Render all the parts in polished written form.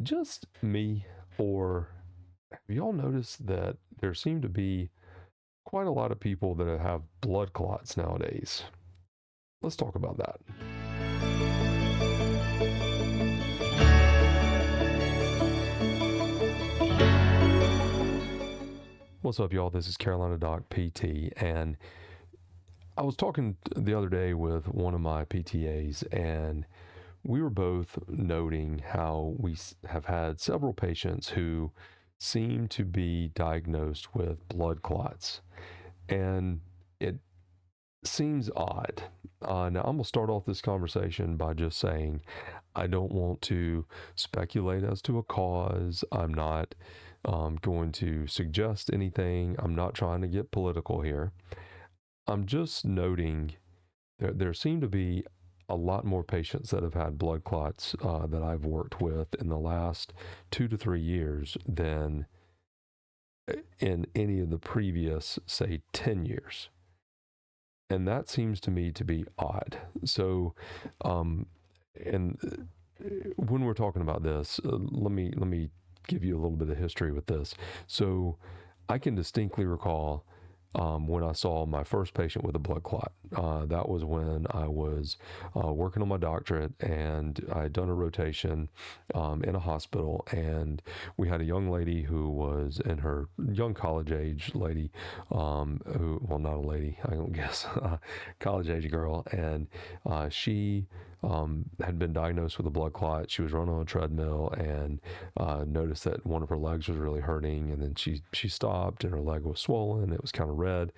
Just me, or have y'all noticed that there seem to be quite a lot of people that have blood clots nowadays? Let's talk about that. What's up, y'all? This is Carolina Doc PT, and I was talking the other day with one of my PTAs, and we were both noting how we have had several patients who seem to be diagnosed with blood clots. And it seems odd. Now, I'm going to start off this conversation by just saying I don't want to speculate as to a cause. I'm not going to suggest anything. I'm not trying to get political here. I'm just noting there seem to be a lot more patients that have had blood clots that I've worked with in the last 2 to 3 years than in any of the previous, say, 10 years. And that seems to me to be odd. So, and when we're talking about this, let me give you a little bit of history with this. So, I can distinctly recall when I saw my first patient with a blood clot. That was when I was working on my doctorate, and I had done a rotation in a hospital, and we had a young lady who was in her young college age lady, well, not a lady, I don't guess, college age girl, and she had been diagnosed with a blood clot. She was running on a treadmill and noticed that one of her legs was really hurting, and then she stopped and her leg was swollen. It was kind of red.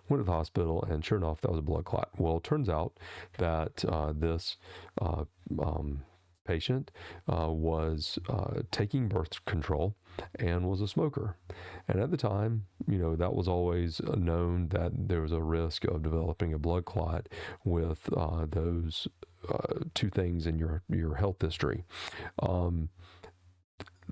Went to the hospital, and sure enough, that was a blood clot. Well, it turns out that this patient was taking birth control and was a smoker. And at the time, that was always known that there was a risk of developing a blood clot with those two things in your health history.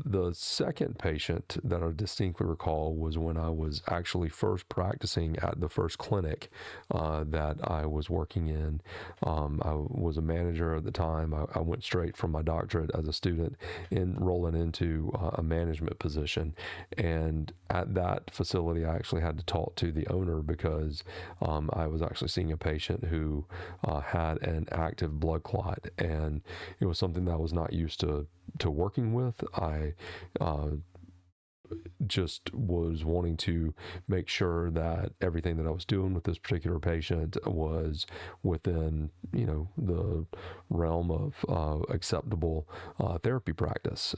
The second patient that I distinctly recall was when I was actually first practicing at the first clinic that I was working in. I was a manager at the time. I went straight from my doctorate as a student rolling into a management position. And at that facility, I actually had to talk to the owner because I was actually seeing a patient who had an active blood clot. And it was something that I was not used to working with. I just was wanting to make sure that everything that I was doing with this particular patient was within, the realm of acceptable therapy practice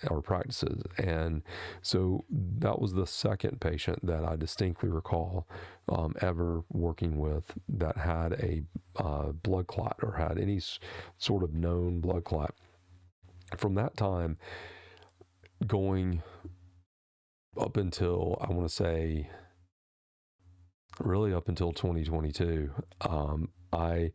or practices. And so that was the second patient that I distinctly recall ever working with that had a blood clot or had any sort of known blood clot. From that time, going up until, I want to say, really up until 2022, I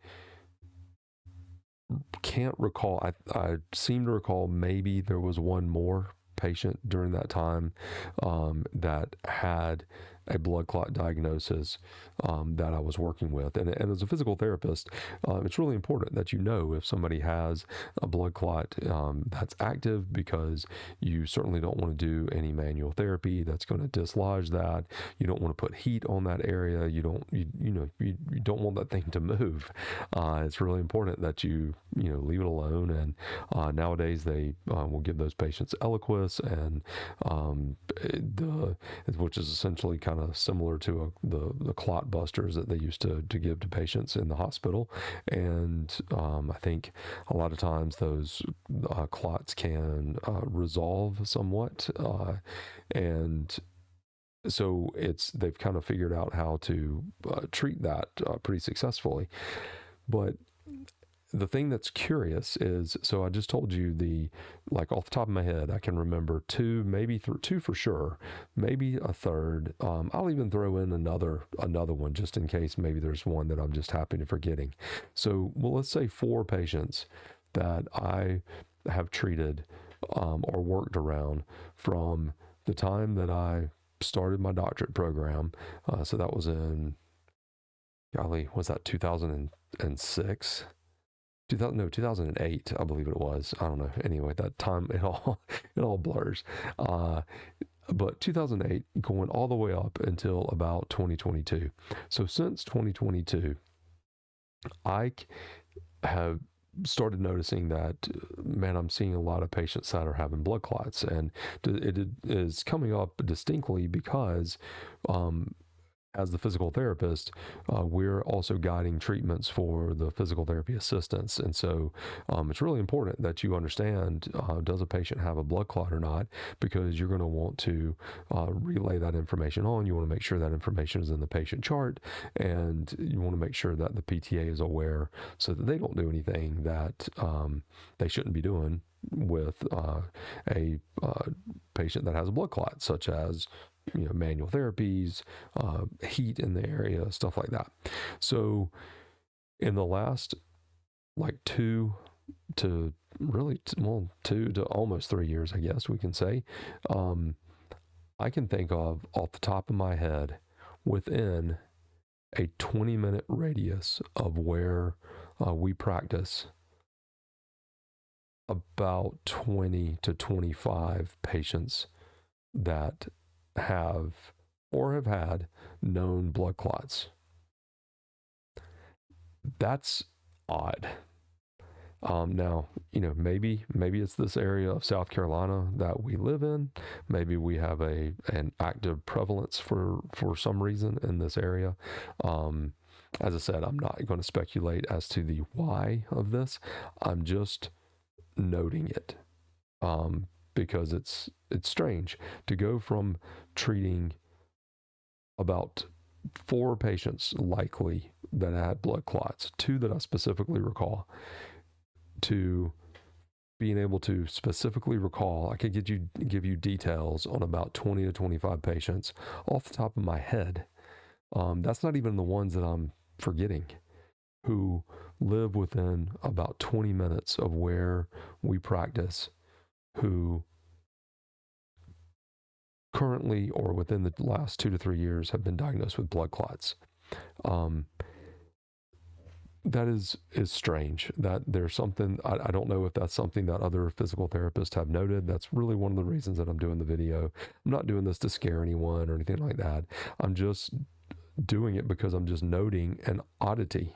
can't recall. I seem to recall maybe there was one more patient during that time that had a blood clot diagnosis that I was working with. And as a physical therapist, it's really important that you know if somebody has a blood clot that's active, because you certainly don't want to do any manual therapy that's going to dislodge that. You don't want to put heat on that area. You don't want that thing to move. It's really important that you leave it alone. And nowadays they will give those patients Eliquis, and which is essentially kind of similar to the clot busters that they used to give to patients in the hospital. And I think a lot of times those clots can resolve somewhat, and so they've kind of figured out how to treat that pretty successfully. But the thing that's curious is, so I just told you off the top of my head, I can remember two, maybe two for sure, maybe a third. I'll even throw in another one just in case maybe there's one that I'm just happy to forgetting. So, well, let's say 4 patients that I have treated or worked around from the time that I started my doctorate program. So that was in, golly, was that 2006? 2000, no, 2008, I believe it was. I don't know. Anyway, that time it all it all blurs. But 2008 going all the way up until about 2022. So since 2022, I have started noticing that, man, I'm seeing a lot of patients that are having blood clots, and it is coming up distinctly because as the physical therapist, we're also guiding treatments for the physical therapy assistants. And so it's really important that you understand, does a patient have a blood clot or not, because you're going to want to relay that information on. You want to make sure that information is in the patient chart, and you want to make sure that the PTA is aware so that they don't do anything that they shouldn't be doing with a patient that has a blood clot, such as manual therapies, heat in the area, stuff like that. So in the last like 2 to almost 3 years, I guess we can say, I can think of off the top of my head within a 20-minute radius of where we practice about 20 to 25 patients that have or have had known blood clots. That's odd. Now, maybe it's this area of South Carolina that we live in. Maybe we have an active prevalence for some reason in this area. As I said, I'm not going to speculate as to the why of this. I'm just noting it. Because it's strange to go from treating about 4 patients likely that had blood clots, 2 that I specifically recall, to being able to specifically recall. I could give you details on about 20 to 25 patients off the top of my head. That's not even the ones that I'm forgetting, who live within about 20 minutes of where we practice, who currently or within the last 2 to 3 years have been diagnosed with blood clots. That is strange. That there's something, I don't know if that's something that other physical therapists have noted. That's really one of the reasons that I'm doing the video. I'm not doing this to scare anyone or anything like that. I'm just doing it because I'm just noting an oddity.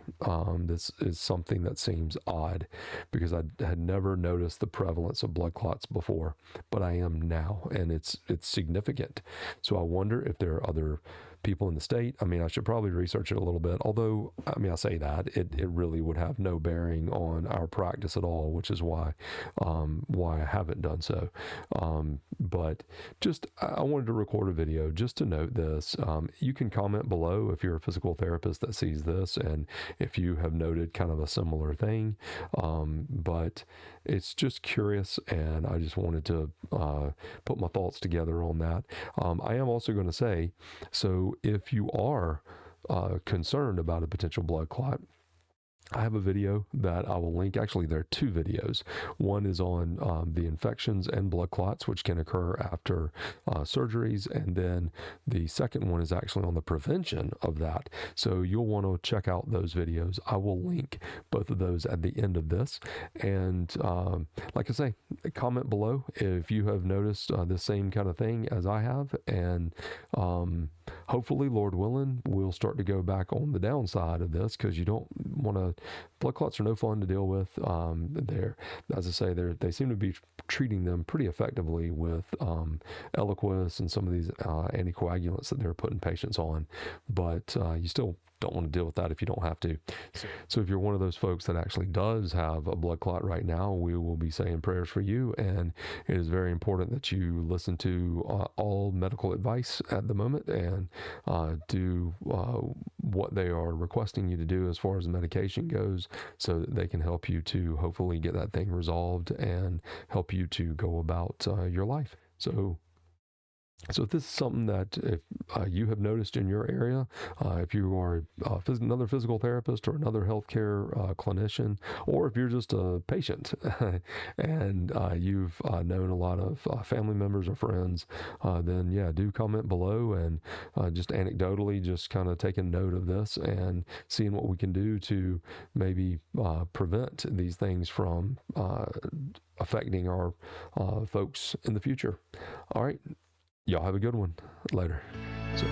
This is something that seems odd because I had never noticed the prevalence of blood clots before, but I am now, and it's significant. So I wonder if there are other people in the state. I mean, I should probably research it a little bit, although, I mean, I say that it really would have no bearing on our practice at all, which is why I haven't done so. But just, I wanted to record a video just to note this. You can comment below if you're a physical therapist that sees this and if you have noted kind of a similar thing. But it's just curious, and I just wanted to put my thoughts together on that. I am also going to say, so if you are concerned about a potential blood clot, I have a video that I will link. Actually, there are 2 videos. One is on the infections and blood clots, which can occur after surgeries. And then the second one is actually on the prevention of that. So you'll want to check out those videos. I will link both of those at the end of this. And like I say, comment below if you have noticed the same kind of thing as I have. And hopefully, Lord willing, we'll start to go back on the downside of this, because you don't want to. Blood clots are no fun to deal with. As I say, they seem to be treating them pretty effectively with Eliquis and some of these anticoagulants that they're putting patients on, but you still don't want to deal with that if you don't have to. So if you're one of those folks that actually does have a blood clot right now, we will be saying prayers for you, and it is very important that you listen to all medical advice at the moment and do what they are requesting you to do as far as medication goes, so that they can help you to hopefully get that thing resolved and help you to go about your life. So So if this is something that if you have noticed in your area, if you are another physical therapist or another healthcare clinician, or if you're just a patient and you've known a lot of family members or friends, then yeah, do comment below and just anecdotally just kind of taking note of this and seeing what we can do to maybe prevent these things from affecting our folks in the future. All right. Y'all have a good one. Later. So.